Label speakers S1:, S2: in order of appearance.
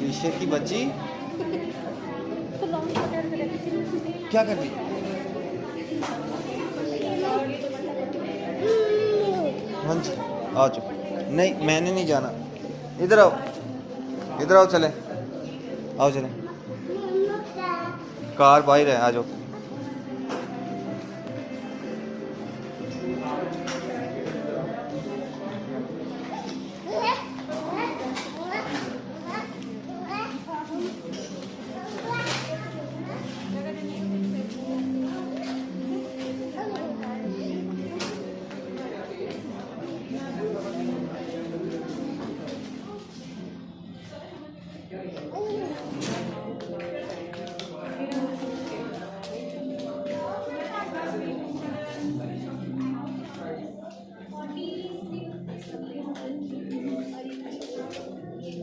S1: शीशे की बच्ची क्या कर रही? हंस आ चुप। नहीं मैंने नहीं जाना। इधर आओ, इधर आओ, चले आओ, चले। कार बाहर है, आ जाओ।